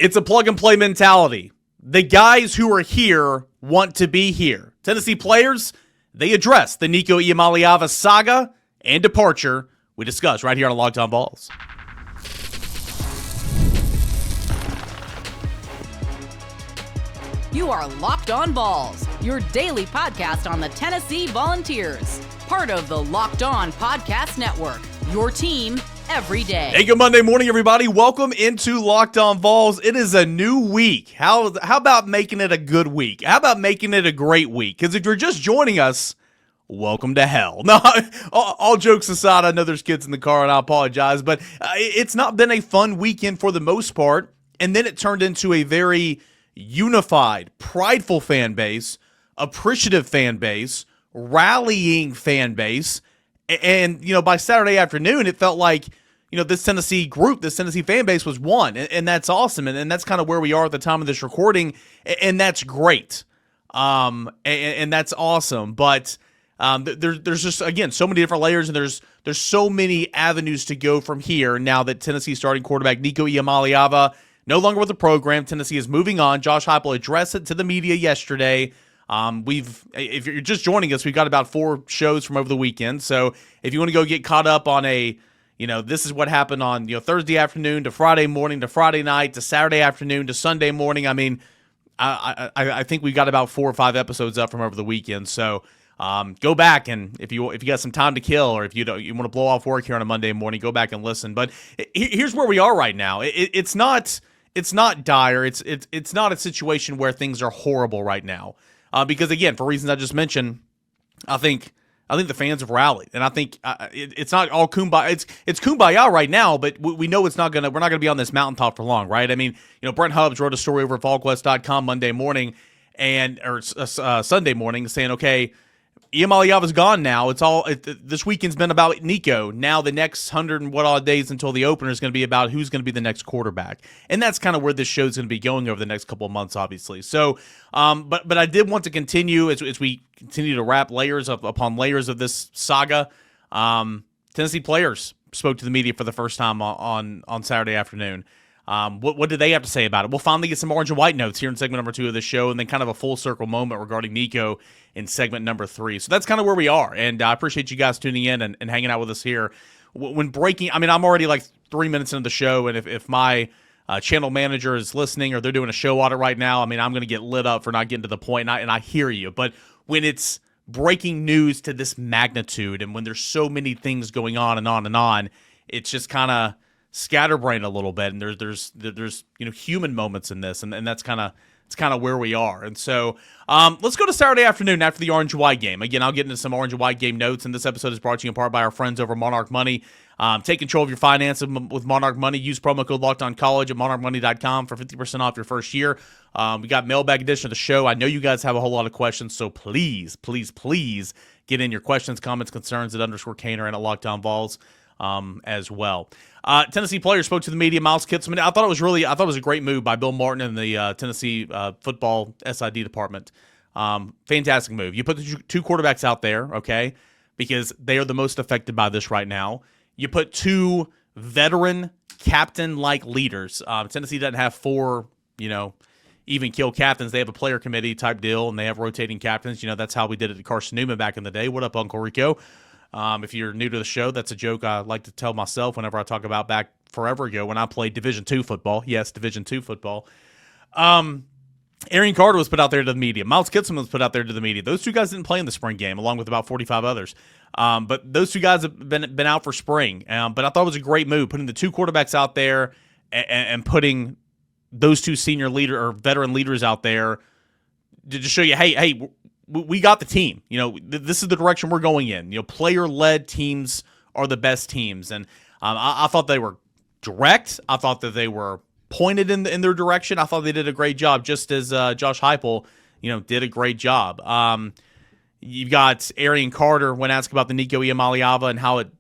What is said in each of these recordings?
It's a plug-and-play mentality. The guys who are here want to be here. Tennessee players, they address the Nico Iamaleava saga and departure we discuss right here on Locked On Vols. You are Locked On Vols, your daily podcast on the Tennessee Volunteers. Part of the Locked On Podcast Network, your team every day. Hey, good Monday morning, everybody. Welcome into Locked On Vols. It is a new week. How about making it a good week? How about making it a great week? Because if you're just joining us, welcome to hell. No, all jokes aside, I know there's kids in the car, and I apologize, but it's not been a fun weekend for the most part, and then it turned into a very unified, prideful fan base, appreciative fan base, rallying fan base, and, by Saturday afternoon, it felt like, this Tennessee group, this Tennessee fan base was one, and that's awesome, and that's kind of where we are at the time of this recording, and that's great, and that's awesome, but there's just, again, so many different layers, and there's so many avenues to go from here now that Tennessee starting quarterback Nico Iamaleava no longer with the program. Tennessee is moving on. Josh Heupel addressed it to the media yesterday. If you're just joining us, we've got about 4 shows from over the weekend. So if you want to go get caught up on this is what happened on Thursday afternoon to Friday morning to Friday night to Saturday afternoon to Sunday morning. I mean, I think we got about 4 or 5 episodes up from over the weekend. So go back, and if you got some time to kill, or if you want to blow off work here on a Monday morning, go back and listen. But here's where we are right now. It's not dire. It's not a situation where things are horrible right now. Because again, for reasons I just mentioned, I think the fans have rallied, and I think it's not all kumbaya. It's kumbaya right now, but we know we're not gonna be on this mountaintop for long, right? I mean, Brent Hubbs wrote a story over at VolQuest.com Monday morning or Sunday morning saying, okay, Iamaleava's gone now. This weekend's been about Nico. Now the next 100 and what odd days until the opener is going to be about who's going to be the next quarterback. And that's kind of where this show's going to be going over the next couple of months, obviously. So, but I did want to continue as we continue to wrap layers upon layers of this saga. Tennessee players spoke to the media for the first time on Saturday afternoon. What did they have to say about it? We'll finally get some orange and white notes here in segment number 2 of the show, and then kind of a full circle moment regarding Nico in segment number 3. So that's kind of where we are, and I appreciate you guys tuning in and hanging out with us here. When breaking, I mean, I'm already like 3 minutes into the show, and if my channel manager is listening or they're doing a show audit right now, I mean, I'm going to get lit up for not getting to the point, and I hear you. But when it's breaking news to this magnitude, and when there's so many things going on and on and on, it's just kind of scatterbrained a little bit, and there's human moments in this, and that's kind of where we are. And so let's go to Saturday afternoon after the Orange and White game. Again, I'll get into some Orange and White game notes, and this episode is brought to you in part by our friends over Monarch Money. Take control of your finances with Monarch Money. Use promo code LOCKEDONCollege at monarchmoney.com for 50% off your first year. We got mailbag edition of the show. I know you guys have a whole lot of questions, so please, please, please get in your questions, comments, concerns at _Caner and at Locked On Vols as well. Tennessee players spoke to the media. Miles Kitselman. I thought it was a great move by Bill Martin and the Tennessee football SID department. Fantastic move. You put the 2 quarterbacks out there, okay, because they are the most affected by this right now. You put 2 veteran captain-like leaders. Tennessee doesn't have 4, even kill captains. They have a player committee type deal, and they have rotating captains. That's how we did it to Carson Newman back in the day. What up, Uncle Rico? If you're new to the show, that's a joke I like to tell myself whenever I talk about back forever ago when I played Division II football. Yes, Division II football. Arion Carter was put out there to the media. Miles Kitselman was put out there to the media. Those 2 guys didn't play in the spring game, along with about 45 others. But those 2 guys have been out for spring. But I thought it was a great move, putting the 2 quarterbacks out there and putting those 2 senior leader or veteran leaders out there to just show you, hey, we got the team. This is the direction we're going in. Player-led teams are the best teams. And I thought they were direct. I thought that they were pointed in their direction. I thought they did a great job, just as Josh Heupel, did a great job. You've got Arion Carter when asked about the Nico Iamaleava and how it,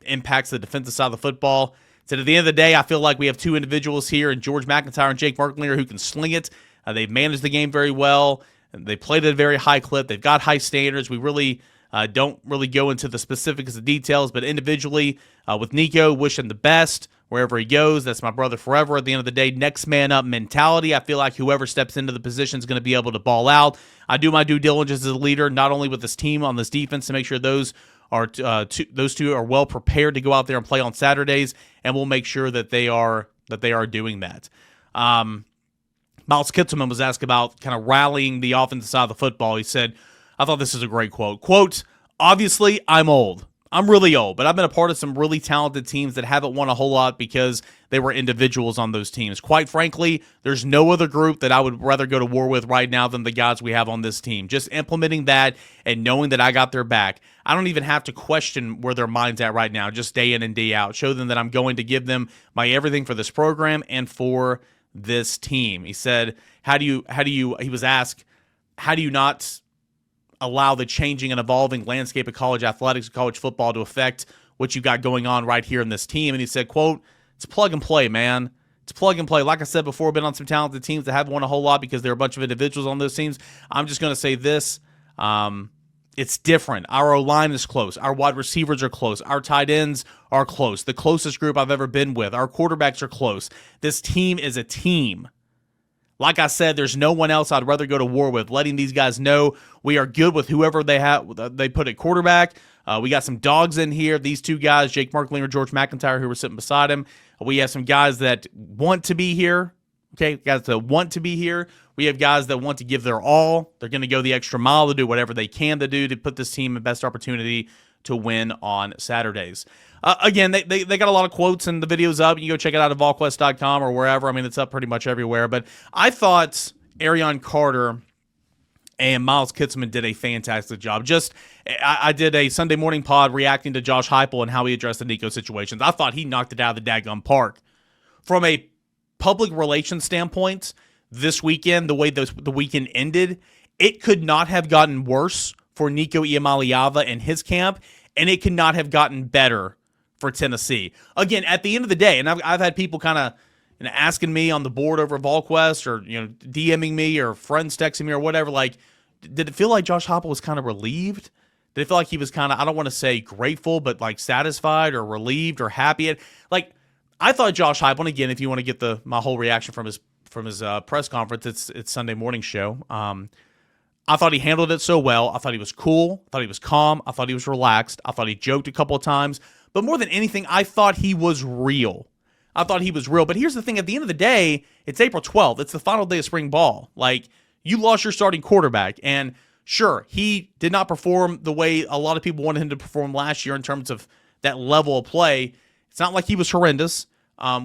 impacts the defensive side of the football. Said at the end of the day, I feel like we have 2 individuals here, in George McIntyre and Jake Merklinger, who can sling it. They've managed the game very well. They played at a very high clip. They've got high standards. We really Don't really go into the specifics of details, but individually with Nico, wish him the best wherever he goes. That's my brother forever. At the end of the day, next man up mentality. I feel like whoever steps into the position is going to be able to ball out. I do my due diligence as a leader, not only with this team on this defense to make sure those two are well prepared to go out there and play on Saturdays, and we'll make sure that they are doing that. Miles Kitselman was asked about kind of rallying the offensive side of the football. He said, I thought this is a great quote. Quote, obviously, I'm old. I'm really old, but I've been a part of some really talented teams that haven't won a whole lot because they were individuals on those teams. Quite frankly, there's no other group that I would rather go to war with right now than the guys we have on this team. Just implementing that and knowing that I got their back. I don't even have to question where their mind's at right now, just day in and day out. Show them that I'm going to give them my everything for this program and for this team. He said, he was asked, how do you not allow the changing and evolving landscape of college athletics, college football to affect what you got going on right here in this team? And he said, quote, it's plug and play, man. It's plug and play. Like I said before, I've been on some talented teams that haven't won a whole lot because there are a bunch of individuals on those teams. I'm just going to say this. It's different. Our O-line is close. Our wide receivers are close. Our tight ends are close. The closest group I've ever been with. Our quarterbacks are close. This team is a team. Like I said, there's no one else I'd rather go to war with. Letting these guys know we are good with whoever they put at quarterback. We got some dogs in here. These two guys, Jake Marklinger, George McIntyre, who were sitting beside him. We have some guys that want to be here. Okay, guys that want to be here. We have guys that want to give their all. They're going to go the extra mile to do whatever they can to do to put this team in best opportunity to win on Saturdays. Again, they got a lot of quotes and the video's up. You can go check it out at volquest.com or wherever. I mean, it's up pretty much everywhere. But I thought Arion Carter and Miles Kitselman did a fantastic job. I did a Sunday morning pod reacting to Josh Heupel and how he addressed the Nico situations. I thought he knocked it out of the daggum park. From a public relations standpoint, this weekend, the way the weekend ended, it could not have gotten worse for Nico Iamaleava and his camp, and it could not have gotten better for Tennessee. Again, at the end of the day, and I've had people kind of asking me on the board over VolQuest or DMing me or friends texting me or whatever, like, did it feel like Josh Heupel was kind of relieved? Did it feel like he was kind of, I don't want to say grateful, but like satisfied or relieved or happy? Like, I thought Josh Heupel, and again, if you want to get my whole reaction from his press conference, it's Sunday morning show. I thought he handled it so well. I thought he was cool. I thought he was calm. I thought he was relaxed. I thought he joked a couple of times. But more than anything, I thought he was real. But here's the thing. At the end of the day, it's April 12th. It's the final day of spring ball. Like, you lost your starting quarterback. And sure, he did not perform the way a lot of people wanted him to perform last year in terms of that level of play. It's not like he was horrendous.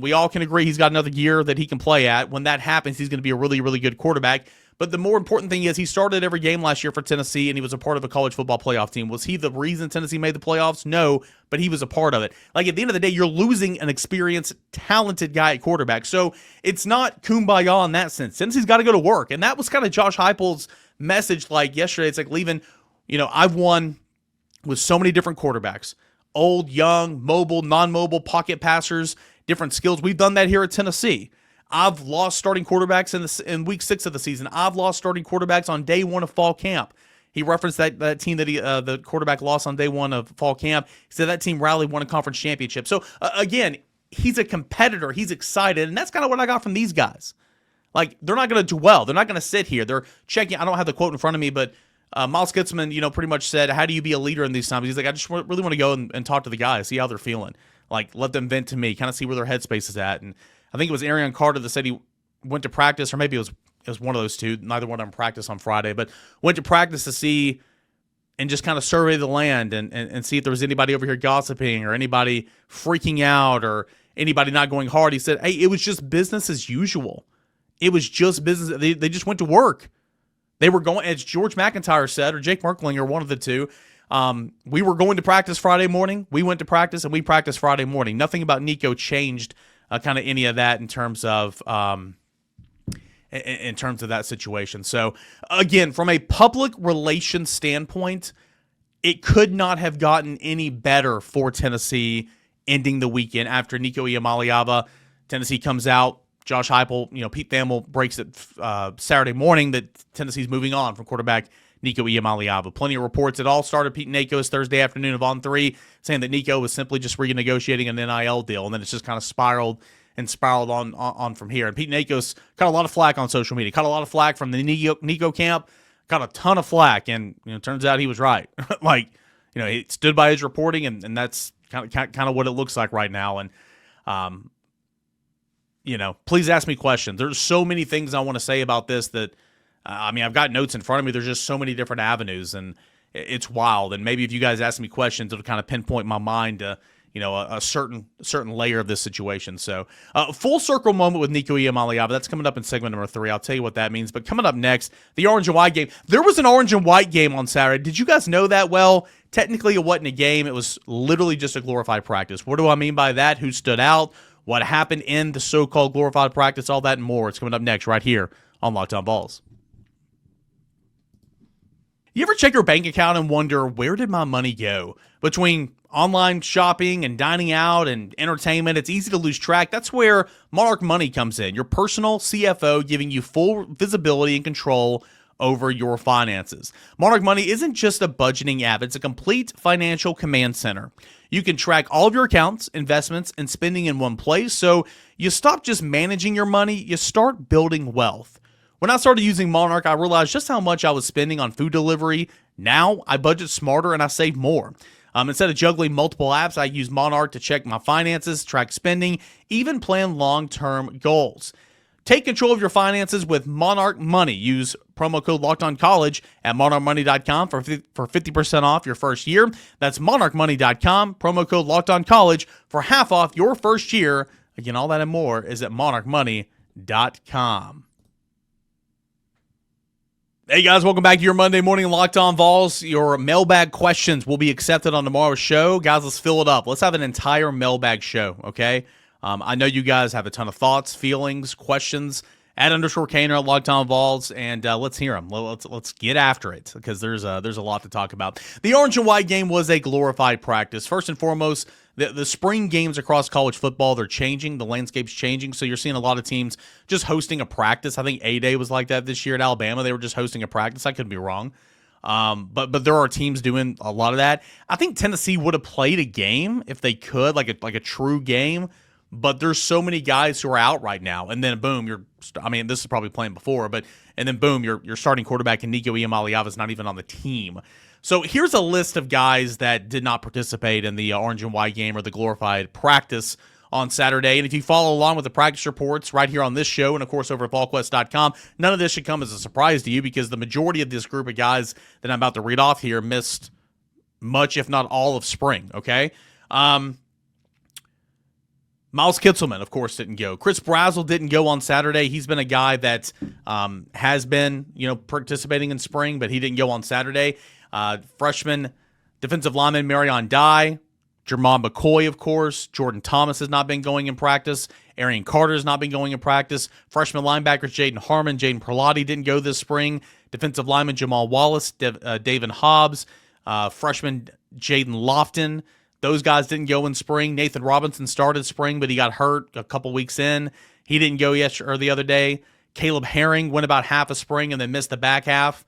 We all can agree he's got another year that he can play at. When that happens, he's going to be a really, really good quarterback. But the more important thing is he started every game last year for Tennessee, and he was a part of a college football playoff team. Was he the reason Tennessee made the playoffs? No, but he was a part of it. Like, at the end of the day, you're losing an experienced, talented guy at quarterback. So it's not kumbaya in that sense. Tennessee's got to go to work. And that was kind of Josh Heupel's message like yesterday. It's like leaving, I've won with so many different quarterbacks. Old, young, mobile, non-mobile, pocket passers, different skills. We've done that here at Tennessee. I've lost starting quarterbacks in week 6 of the season. I've lost starting quarterbacks on day 1 of fall camp. He referenced that team that the quarterback lost on day 1 of fall camp. He said that team rallied, won a conference championship. So, again, he's a competitor. He's excited, and that's kind of what I got from these guys. Like, they're not going to dwell. They're not going to sit here. They're checking. I don't have the quote in front of me, but Miles Kitselman, pretty much said, how do you be a leader in these times? He's like, I just really want to go and talk to the guys, see how they're feeling. Like, let them vent to me, kind of see where their headspace is at. And I think it was Arion Carter that said he went to practice, or maybe it was one of those two. Neither one of them practiced on Friday, but went to practice to see and just kind of survey the land and see if there was anybody over here gossiping or anybody freaking out or anybody not going hard. He said, hey, it was just business as usual. It was just business. They just went to work. They were going, as George McIntyre said, or Jake Marklinger, one of the two, we were going to practice Friday morning. We went to practice, and we practiced Friday morning. Nothing about Nico changed kind of any of that in terms of that situation. So, again, from a public relations standpoint, it could not have gotten any better for Tennessee ending the weekend after Nico Iamaleava. Tennessee comes out. Josh Heupel, Pete Thamel breaks it Saturday morning that Tennessee's moving on from quarterback Nico Iamaleava. Plenty of reports. It all started Pete Nako's Thursday afternoon of On 3 saying that Nico was simply just renegotiating an NIL deal, and then it's just kind of spiraled on from here. And Pete Nako's got a lot of flack on social media, caught a lot of flack from the Nico camp, got a ton of flack, and turns out he was right. He stood by his reporting, and that's kind of what it looks like right now. And please ask me questions. There's so many things I want to say about this that I've got notes in front of me. There's just so many different avenues, and it's wild. And maybe if you guys ask me questions, it'll kind of pinpoint my mind to a certain layer of this situation. So full circle moment with Nico Iamaleava. That's coming up in segment number 3. I'll tell you what that means. But coming up next, the orange and white game. There was an orange and white game on Saturday. Did you guys know that? Well, technically it wasn't a game. It was literally just a glorified practice. What do I mean by that? Who stood out? What happened in the so-called glorified practice? All that and more. It's coming up next right here on Locked On Vols. You ever check your bank account and wonder, where did my money go? Between online shopping and dining out and entertainment, it's easy to lose track. That's where Monarch Money comes in, your personal CFO giving you full visibility and control over your finances. Monarch Money isn't just a budgeting app, it's a complete financial command center. You can track all of your accounts, investments, and spending in one place, so you stop just managing your money, you start building wealth. When I started using Monarch, I realized just how much I was spending on food delivery. Now, I budget smarter and I save more. Instead of juggling multiple apps, I use Monarch to check my finances, track spending, even plan long-term goals. Take control of your finances with Monarch Money. Use promo code LOCKEDONCollege at monarchmoney.com for 50% off your first year. That's monarchmoney.com, promo code LOCKEDONCollege for half off your first year. Again, all that and more is at monarchmoney.com. Hey guys, welcome back to your Monday morning Locked On Vols. Your mailbag questions will be accepted on tomorrow's show. Guys, let's fill it up. Let's have an entire mailbag show, okay? I know you guys have a ton of thoughts, feelings, questions. @_Kaner at Locked On Vols, and let's hear them. Let's get after it because there's a lot to talk about. The orange and white game was a glorified practice. First and foremost, the spring games across college football, they're changing. The landscape's changing, so you're seeing a lot of teams just hosting a practice. I think A-Day was like that this year at Alabama. They were just hosting a practice. I could be wrong. But there are teams doing a lot of that. I think Tennessee would have played a game if they could, like a true game. But there's so many guys who are out right now, and then boom, this is probably playing before, and then boom, your starting quarterback in Nico Iamaleava is not even on the team. So here's a list of guys that did not participate in the orange and white game or the glorified practice on Saturday. And if you follow along with the practice reports right here on this show and, of course, over at VolQuest.com, none of this should come as a surprise to you because the majority of this group of guys that I'm about to read off here missed much, if not all, of spring, okay? Miles Kitselman, of course, didn't go. Chris Brazzell didn't go on Saturday. He's been a guy that has been, participating in spring, but he didn't go on Saturday. Freshman defensive lineman Marion Dye, Jermon McCoy, of course. Jordan Thomas has not been going in practice. Arion Carter has not been going in practice. Freshman linebackers Jaden Harmon, Jaden Perlotti didn't go this spring. Defensive lineman Jamal Wallace, David Hobbs, freshman Jaden Lofton. Those guys didn't go in spring. Nathan Robinson started spring, but he got hurt a couple weeks in. He didn't go the other day. Caleb Herring went about half of spring and then missed the back half.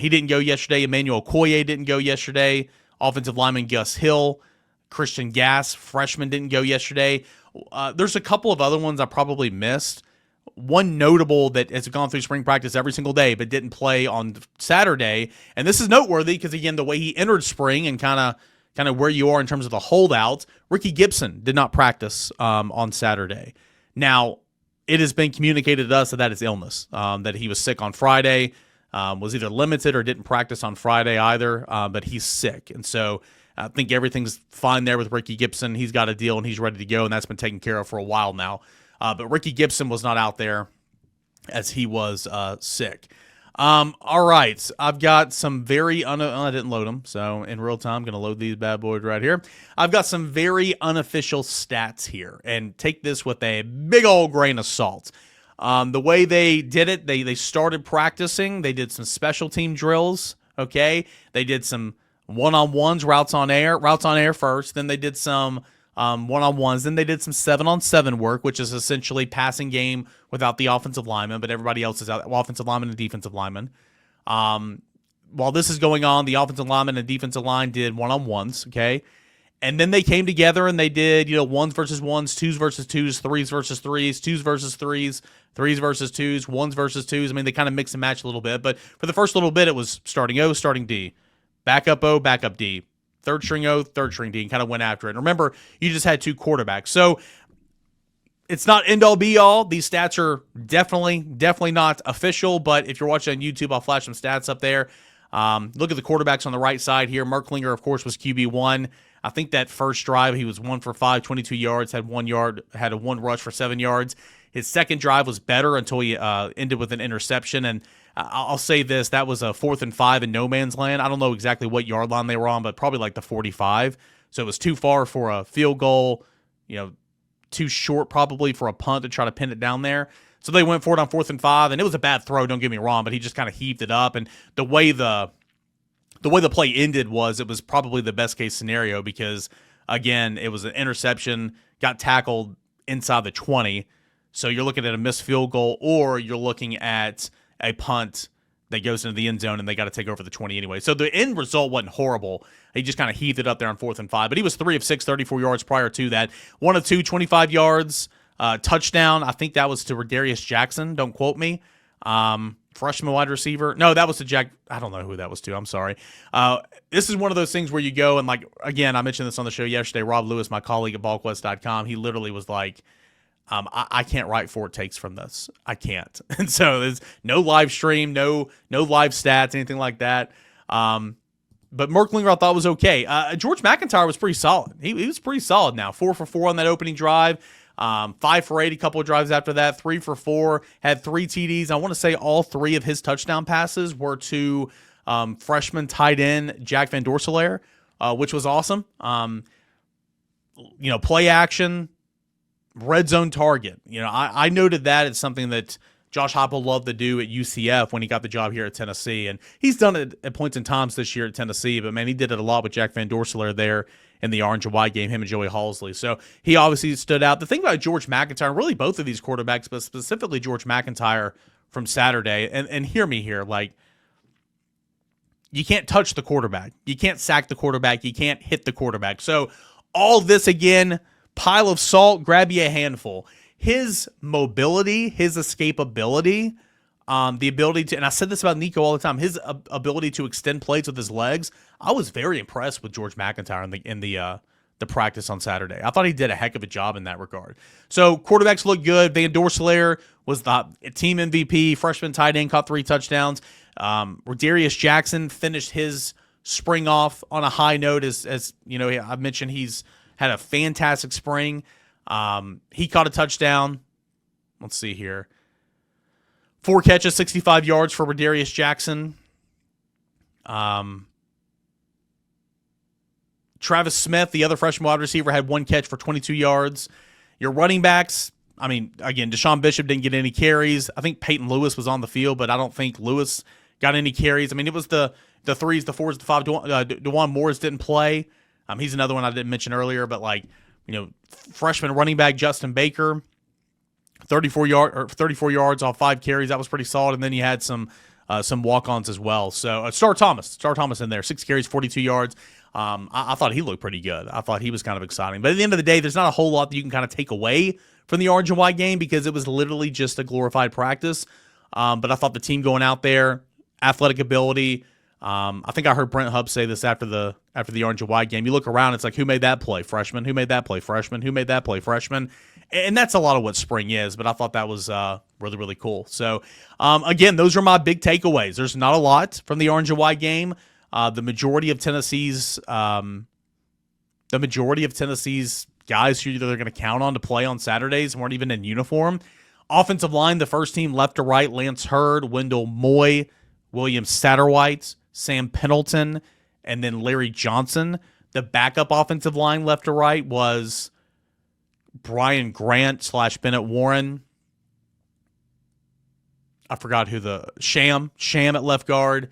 He didn't go yesterday. Emmanuel Okoye didn't go yesterday. Offensive lineman Gus Hill. Christian Gass, freshman, didn't go yesterday. There's a couple of other ones I probably missed. One notable that has gone through spring practice every single day but didn't play on Saturday, and this is noteworthy because, again, the way he entered spring and kind of where you are in terms of the holdouts, Ricky Gibson did not practice on Saturday. Now, it has been communicated to us that is illness, that he was sick on Friday, was either limited or didn't practice on Friday either, but he's sick. And so I think everything's fine there with Ricky Gibson. He's got a deal and he's ready to go, and that's been taken care of for a while now. But Ricky Gibson was not out there as he was sick. All right, I've got some very I didn't load them, so in real time, I'm going to load these bad boys right here. I've got some very unofficial stats here, and take this with a big old grain of salt. The way they did it, they started practicing. They did some special team drills, okay? They did some one-on-ones, routes on air first. Then they did some one-on-ones. Then they did some 7-on-7 work, which is essentially passing game without the offensive lineman, but everybody else is out, offensive lineman and defensive lineman. while this is going on, the offensive lineman and defensive line did one-on-ones, okay? And then they came together and they did, ones versus ones, twos versus twos, threes versus threes, twos versus threes, threes versus twos, ones versus twos. I mean, they kind of mix and match a little bit. But for the first little bit, it was starting O, starting D, backup O, backup D, third string O, third string D, and kind of went after it. And remember, you just had two quarterbacks. So it's not end all be all. These stats are definitely not official. But if you're watching on YouTube, I'll flash some stats up there. Look at the quarterbacks on the right side here. Merklinger, of course, was QB1. I think that first drive, he was 1 for 5, 22 yards, had 1 yard, had a 1 rush for 7 yards. His second drive was better until he ended with an interception. And I'll say this, that was a 4th and 5 in no man's land. I don't know exactly what yard line they were on, but probably like the 45. So it was too far for a field goal, too short probably for a punt to try to pin it down there. So they went for it on 4th and 5, and it was a bad throw, don't get me wrong, but he just kind of heaved it up. And the way the play ended was it was probably the best case scenario because, again, it was an interception, got tackled inside the 20. So you're looking at a missed field goal, or you're looking at a punt that goes into the end zone and they got to take over the 20 anyway. So the end result wasn't horrible. He just kind of heaved it up there on 4th and 5. But he was 3 of 6, 34 yards prior to that. 1 of 2, 25 yards. Touchdown, I think that was to Darius Jackson. Don't quote me. Freshman wide receiver. No, that was to Jack. I don't know who that was to. I'm sorry. This is one of those things where you go and, again, I mentioned this on the show yesterday. Rob Lewis, my colleague at ballquest.com, he literally was like, I can't write 4 takes from this. I can't. And so there's no live stream, no live stats, anything like that. But Merklinger I thought was okay. George McIntyre was pretty solid. He was pretty solid now. 4 for 4 on that opening drive. 5 for 8 a couple of drives after that. 3 for 4. Had 3 TDs. I want to say all 3 of his touchdown passes were to freshman tight end Jack Van Dorselaer, which was awesome. Play action, red zone target. I noted that it's something that Josh Heupel loved to do at UCF when he got the job here at Tennessee. And he's done it at points and times this year at Tennessee, but, man, he did it a lot with Jack Van Dorselaer there in the orange and white game, him and Joey Halsley. So he obviously stood out. The thing about George McIntyre, really both of these quarterbacks, but specifically George McIntyre from Saturday, and hear me here, you can't touch the quarterback. You can't sack the quarterback. You can't hit the quarterback. So all this, again, pile of salt, grab you a handful. His mobility, his escapability, the ability to, and I said this about Nico all the time, his ability to extend plays with his legs. I was very impressed with George McIntyre in the practice on Saturday. I thought he did a heck of a job in that regard. So quarterbacks look good. Van Dorselaer was the team MVP, freshman tight end, caught 3 touchdowns. Darius Jackson finished his spring off on a high note. As you know, I mentioned he's had a fantastic spring. He caught a touchdown. Let's see here. 4 catches, 65 yards for Darius Jackson. Travis Smith, the other freshman wide receiver, had 1 catch for 22 yards. Your running backs, again, Deshaun Bishop didn't get any carries. I think Peyton Lewis was on the field, but I don't think Lewis got any carries. It was the 3s, the 4s, the 5. DeJuan Morris didn't play. He's another one I didn't mention earlier, but freshman running back Justin Baker, 34 yards off 5 carries. That was pretty solid. And then you had some walk-ons as well. So Star Thomas in there, 6 carries, 42 yards. I thought he looked pretty good. I thought he was kind of exciting. But at the end of the day, there's not a whole lot that you can kind of take away from the orange and white game because it was literally just a glorified practice. But I thought the team going out there, athletic ability. I think I heard Brent Hubb say this after the orange and white game. You look around, it's like, who made that play? Freshman. Who made that play? Freshman. Who made that play? Freshman. And that's a lot of what spring is, but I thought that was really, really cool. So, again, those are my big takeaways. There's not a lot from the orange and white game. The majority of Tennessee's guys who they're going to count on to play on Saturdays weren't even in uniform. Offensive line, the first team left to right, Lance Hurd, Wendell Moy, William Satterwhite, Sam Pendleton, and then Larry Johnson. The backup offensive line left to right was Brian Grant / Bennett Warren. I forgot who Sham at left guard.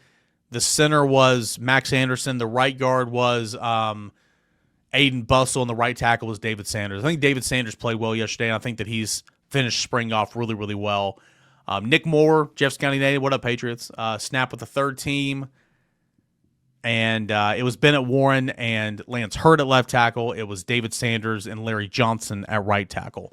The center was Max Anderson. The right guard was Aiden Bustle, and the right tackle was David Sanders. I think David Sanders played well yesterday, and I think that he's finished spring off really, really well. Nick Moore, Jeffs County native. What up, Patriots? Snap with the third team. And it was Bennett Warren and Lance Hurd at left tackle. It was David Sanders and Larry Johnson at right tackle.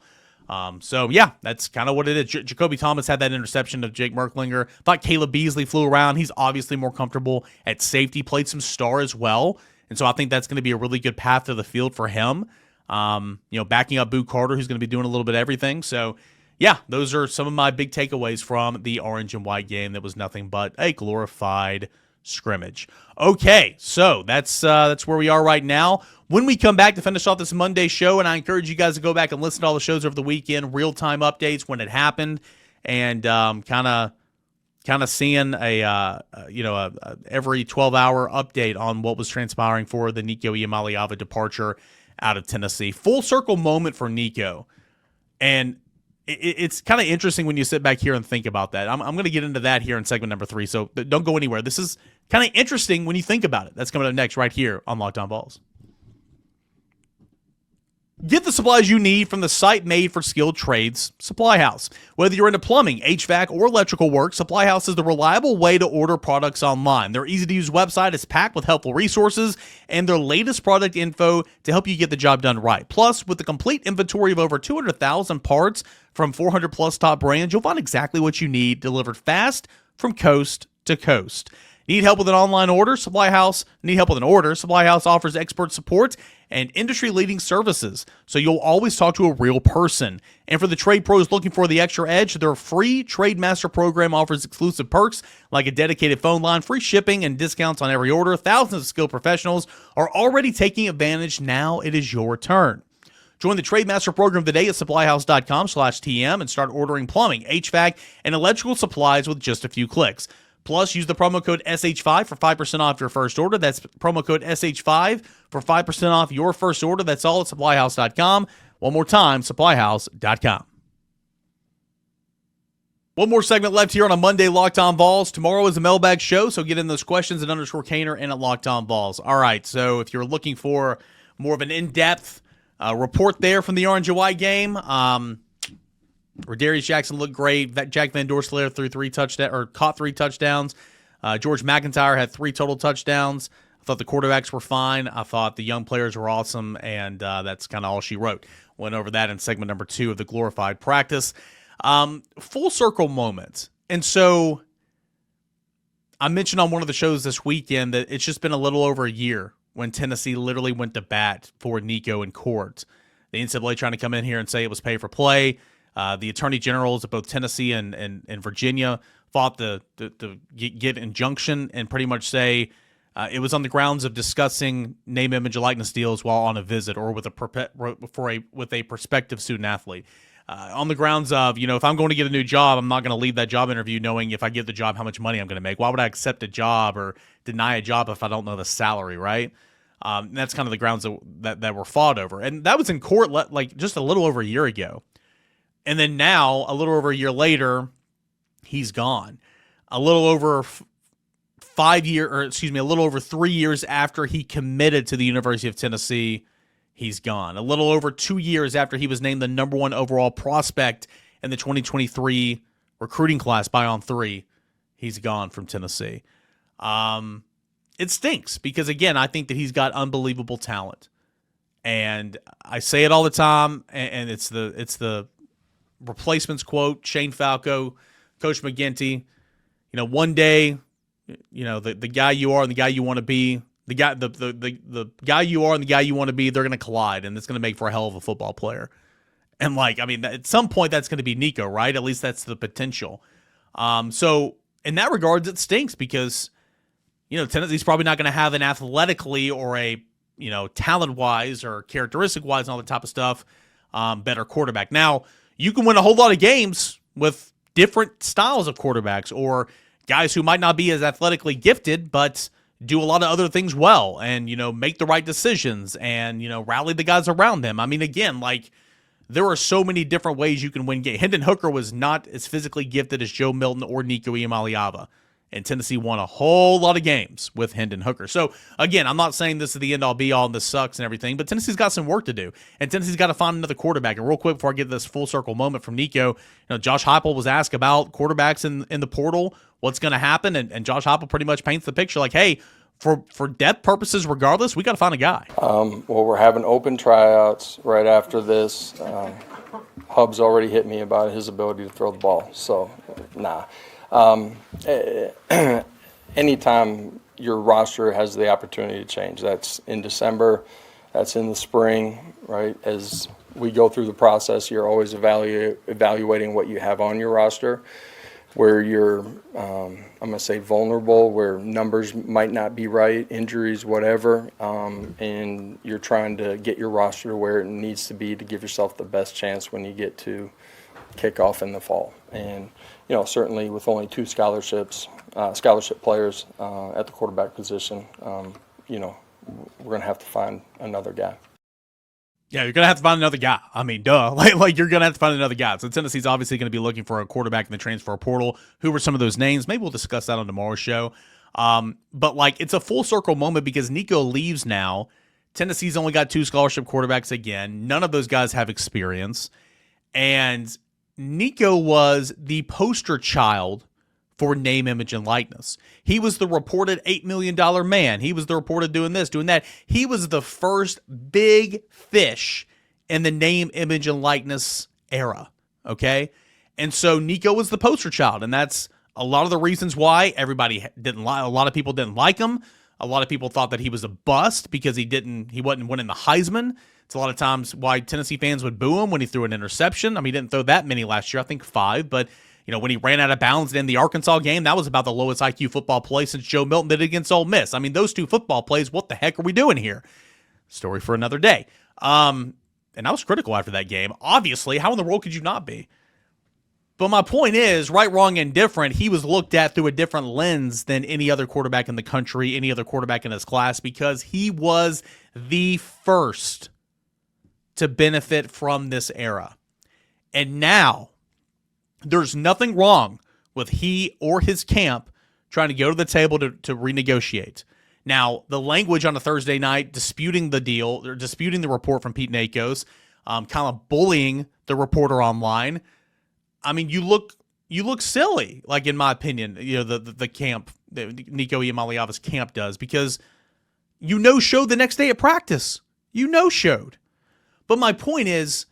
So, yeah, that's kind of what it is. Jacoby Thomas had that interception of Jake Merklinger. Thought Caleb Beasley flew around. He's obviously more comfortable at safety. Played some star as well. And so I think that's going to be a really good path to the field for him. Backing up Boo Carter, who's going to be doing a little bit of everything. So, yeah, those are some of my big takeaways from the orange and white game that was nothing but a glorified scrimmage. Okay, so that's where we are right now. When we come back to finish off this Monday show, and I encourage you guys to go back and listen to all the shows over the weekend, real-time updates when it happened, and kind of seeing a every 12-hour update on what was transpiring for the Nico Iamaleava departure out of Tennessee. Full circle moment for Nico, and it's kind of interesting when you sit back here and think about that. I'm going to get into that here in segment number 3, so don't go anywhere. This is kind of interesting when you think about it. That's coming up next right here on Locked On Vols. Get the supplies you need from the site made for skilled trades, Supply House. Whether you're into plumbing, HVAC, or electrical work, Supply House is the reliable way to order products online. Their easy-to-use website is packed with helpful resources and their latest product info to help you get the job done right. Plus, with the complete inventory of over 200,000 parts from 400-plus top brands, you'll find exactly what you need delivered fast from coast to coast. Need help with an online order? Supply House offers expert support and industry-leading services, so you'll always talk to a real person. And for the trade pros looking for the extra edge, their free Trade Master program offers exclusive perks like a dedicated phone line, free shipping, and discounts on every order. Thousands of skilled professionals are already taking advantage. Now it is your turn. Join the Trade Master program today at supplyhouse.com/TM and start ordering plumbing, HVAC, and electrical supplies with just a few clicks. Plus, use the promo code SH5 for 5% off your first order. That's promo code SH5 for 5% off your first order. That's all at supplyhouse.com. One more time, supplyhouse.com. One more segment left here on a Monday Locked On Vols. Tomorrow is a mailbag show, so get in those questions at _Caner and at Locked On Vols. All right, so if you're looking for more of an in-depth report there from the Orange and White game, Darius Jackson looked great. Jack Van Dorselaer caught 3 touchdowns. George McIntyre had 3 total touchdowns. I thought the quarterbacks were fine. I thought the young players were awesome, and that's kind of all she wrote. Went over that in segment number 2 of the glorified practice. Full circle moment. And so I mentioned on one of the shows this weekend that it's just been a little over a year when Tennessee literally went to bat for Nico in court. The NCAA trying to come in here and say it was pay for play. The attorney generals of both Tennessee and Virginia fought to get injunction and pretty much say it was on the grounds of discussing name, image, and likeness deals while on a visit or with a prospective student athlete. On the grounds of, if I'm going to get a new job, I'm not going to leave that job interview knowing if I get the job how much money I'm going to make. Why would I accept a job or deny a job if I don't know the salary, right? And that's kind of the grounds that were fought over. And that was in court like just a little over a year ago. And then now, a little over a year later, he's gone. A little over 3 years after he committed to the University of Tennessee, he's gone. A little over 2 years after he was named the number 1 overall prospect in the 2023 recruiting class by On3, he's gone from Tennessee. It stinks because, again, I think that he's got unbelievable talent. And I say it all the time, and it's the replacements quote, Shane Falco, Coach McGinty. One day, the guy you are and the guy you want to be, the guy you are and the guy you want to be, they're going to collide, and it's going to make for a hell of a football player. And at some point that's going to be Nico, right? At least that's the potential. So in that regards, it stinks because, Tennessee's probably not going to have an athletically or a, talent-wise or characteristic-wise and all that type of stuff, better quarterback. Now, you can win a whole lot of games with different styles of quarterbacks or guys who might not be as athletically gifted, but do a lot of other things well and, make the right decisions and, rally the guys around them. Again, there are so many different ways you can win games. Hendon Hooker was not as physically gifted as Joe Milton or Nico Iamaleava. And Tennessee won a whole lot of games with Hendon Hooker. So, again, I'm not saying this is the end-all, be-all, and this sucks and everything, but Tennessee's got some work to do. And Tennessee's got to find another quarterback. And real quick, before I get this full-circle moment from Nico, Josh Heupel was asked about quarterbacks in the portal, what's going to happen, and Josh Heupel pretty much paints the picture like, hey, for depth purposes, regardless, we got to find a guy. Well, we're having open tryouts right after this. Hub's already hit me about his ability to throw the ball. So, nah. Anytime your roster has the opportunity to change, that's in December, that's in the spring, right? As we go through the process, you're always evaluating what you have on your roster, where you're, I'm going to say vulnerable, where numbers might not be right, injuries, whatever, and you're trying to get your roster to where it needs to be to give yourself the best chance when you get to kick off in the fall. And, certainly with only 2 scholarship players at the quarterback position, we're going to have to find another guy. Yeah, you're going to have to find another guy. I mean, duh. Like you're going to have to find another guy. So Tennessee's obviously going to be looking for a quarterback in the transfer portal. Who were some of those names? Maybe we'll discuss that on tomorrow's show. But it's a full circle moment because Nico leaves now. Tennessee's only got 2 scholarship quarterbacks again. None of those guys have experience. And Nico was the poster child for name, image, and likeness. He was the reported $8 million man. He was the reported doing this, doing that. He was the first big fish in the name, image, and likeness era, okay? And so Nico was the poster child, and that's a lot of the reasons why a lot of people didn't like him. A lot of people thought that he was a bust because he wasn't winning the Heisman. It's a lot of times why Tennessee fans would boo him when he threw an interception. I mean, he didn't throw that many last year, I think 5, but when he ran out of bounds in the Arkansas game, that was about the lowest IQ football play since Joe Milton did it against Ole Miss. I mean, those 2 football plays, what the heck are we doing here? Story for another day. And I was critical after that game. Obviously, how in the world could you not be? But my point is, right, wrong, and different, he was looked at through a different lens than any other quarterback in the country, any other quarterback in his class, because he was the first to benefit from this era. And now, there's nothing wrong with he or his camp trying to go to the table to renegotiate. Now, the language on a Thursday night disputing the deal, or disputing the report from Pete Nakos, kind of bullying the reporter online. I mean, you look silly, like in my opinion, the camp, Nico Iamaleava's camp does, because showed the next day at practice. Showed. But my point is,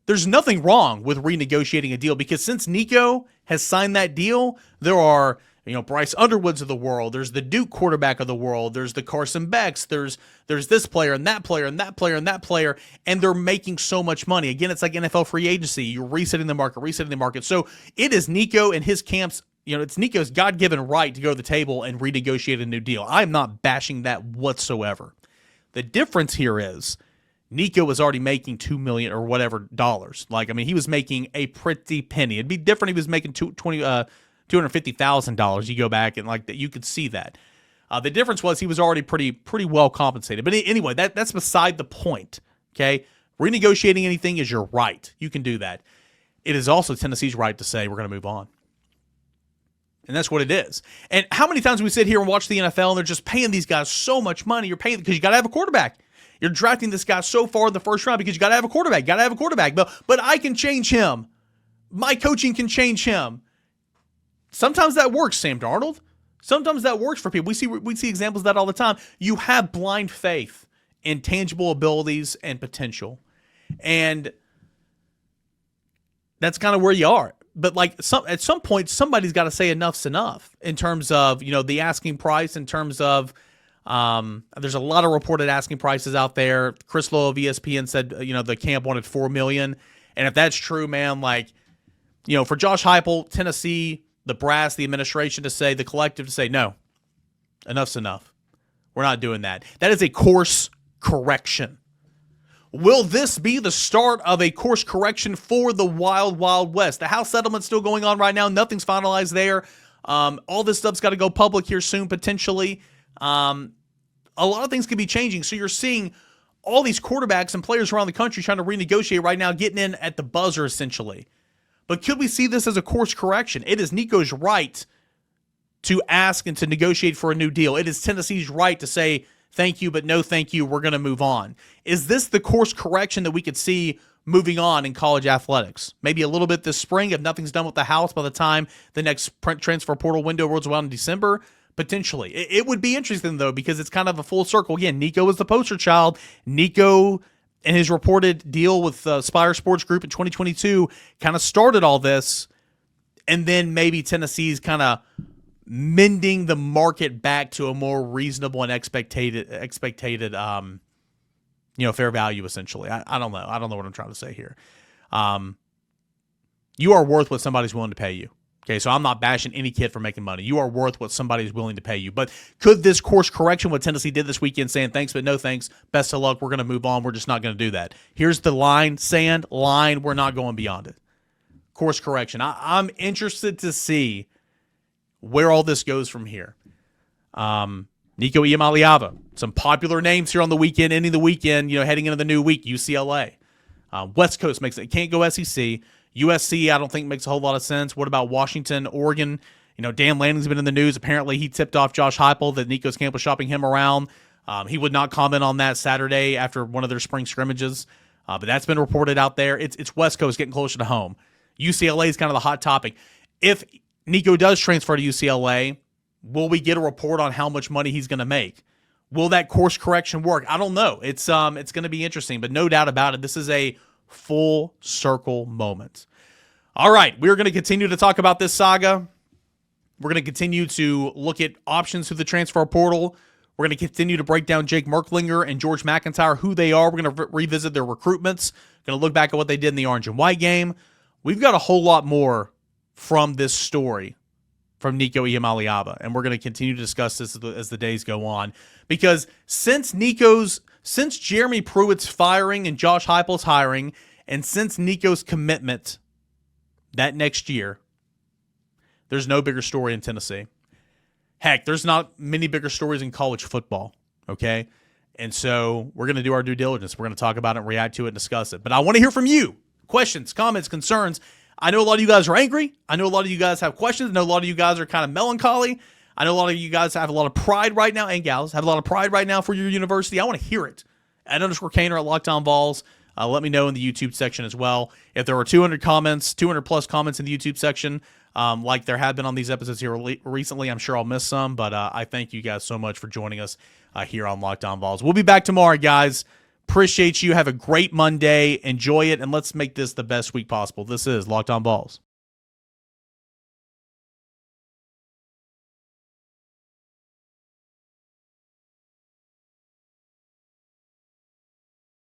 there's nothing wrong with renegotiating a deal because since Nico has signed that deal, there are, Bryce Underwoods of the world. There's the Duke quarterback of the world. There's the Carson Becks. There's this player and that player and that player and that player, and they're making so much money. Again, it's like NFL free agency. You're resetting the market. So it is Nico and his camp's, it's Nico's God-given right to go to the table and renegotiate a new deal. I'm not bashing that whatsoever. The difference here is Nico was already making $2 million or whatever dollars. He was making a pretty penny. It'd be different if he was making $250,000. You go back and you could see that. The difference was he was already pretty well compensated. But anyway, that's beside the point. Okay, renegotiating anything is your right. You can do that. It is also Tennessee's right to say we're going to move on. And that's what it is. And how many times we sit here and watch the NFL and they're just paying these guys so much money? You're paying because you got to have a quarterback. You're drafting this guy so far in the first round because you got to have a quarterback. But I can change him. My coaching can change him. Sometimes that works, Sam Darnold. Sometimes that works for people. We see examples of that all the time. You have blind faith in tangible abilities and potential. And that's kind of where you are. But at some point, somebody's got to say enough's enough in terms of, the asking price, in terms of there's a lot of reported asking prices out there. Chris Lowe of ESPN said, the camp wanted $4 million. And if that's true, man, for Josh Heupel, Tennessee, the brass, the administration the collective to say, no, enough's enough. We're not doing that. That is a course correction. Will this be the start of a course correction for the Wild Wild West? The House settlement's still going on right now. Nothing's finalized there. All this stuff's got to go public here soon, potentially. A lot of things could be changing. So you're seeing all these quarterbacks and players around the country trying to renegotiate right now, getting in at the buzzer, essentially. But could we see this as a course correction? It is Nico's right to ask and to negotiate for a new deal. It is Tennessee's right to say, thank you, but no thank you, we're going to move on. Is this the course correction that we could see moving on in college athletics? Maybe a little bit this spring if nothing's done with the House by the time the next transfer portal window rolls around in December. potentially. It would be interesting, though, because it's kind of a full circle. Again, Nico was the poster child. Nico and his reported deal with Spire Sports Group in 2022 kind of started all this, and then maybe Tennessee's kind of mending the market back to a more reasonable and expected fair value, essentially. I don't know. I don't know what I'm trying to say here. You are worth what somebody's willing to pay you. Okay, so I'm not bashing any kid for making money. You are worth what somebody's willing to pay you. But could this course correction, what Tennessee did this weekend, saying thanks but no thanks, best of luck, we're going to move on, we're just not going to do that. Here's the line, sand, line, we're not going beyond it. Course correction. I'm interested to see where all this goes from here. Nico Iamaleava, some popular names here on the weekend, ending the weekend, heading into the new week, UCLA. West Coast makes it. Can't go SEC. USC, I don't think makes a whole lot of sense. What about Washington, Oregon? Dan Lanning's been in the news. Apparently, he tipped off Josh Heupel that Nico's camp was shopping him around. He would not comment on that Saturday after one of their spring scrimmages, but that's been reported out there. It's West Coast getting closer to home. UCLA is kind of the hot topic. If Nico does transfer to UCLA, will we get a report on how much money he's going to make? Will that course correction work? I don't know. It's going to be interesting, but no doubt about it, this is a full circle moment. All right, we're going to continue to talk about this saga. We're going to continue to look at options through the transfer portal. We're going to continue to break down Jake Merklinger and George McIntyre, who they are. We're going to revisit their recruitments. Going to look back at what they did in the orange and white game. We've got a whole lot more from this story from Nico Iamaleava, and we're going to continue to discuss this as the days go on, because since Jeremy Pruitt's firing and Josh Heupel's hiring, and since Nico's commitment that next year, there's no bigger story in Tennessee. Heck, there's not many bigger stories in college football, okay? And so we're going to do our due diligence. We're going to talk about it, react to it, and discuss it. But I want to hear from you. Questions, comments, concerns. I know a lot of you guys are angry. I know a lot of you guys have questions. I know a lot of you guys are kind of melancholy. I know a lot of you guys have a lot of pride right now, and gals have a lot of pride right now for your university. I want to hear it. At _Kaner at Locked On Vols. Let me know in the YouTube section as well. If there were 200 plus comments in the YouTube section, like there have been on these episodes here recently, I'm sure I'll miss some, but I thank you guys so much for joining us here on Locked On Vols. We'll be back tomorrow, guys. Appreciate you. Have a great Monday. Enjoy it, and let's make this the best week possible. This is Locked On Vols.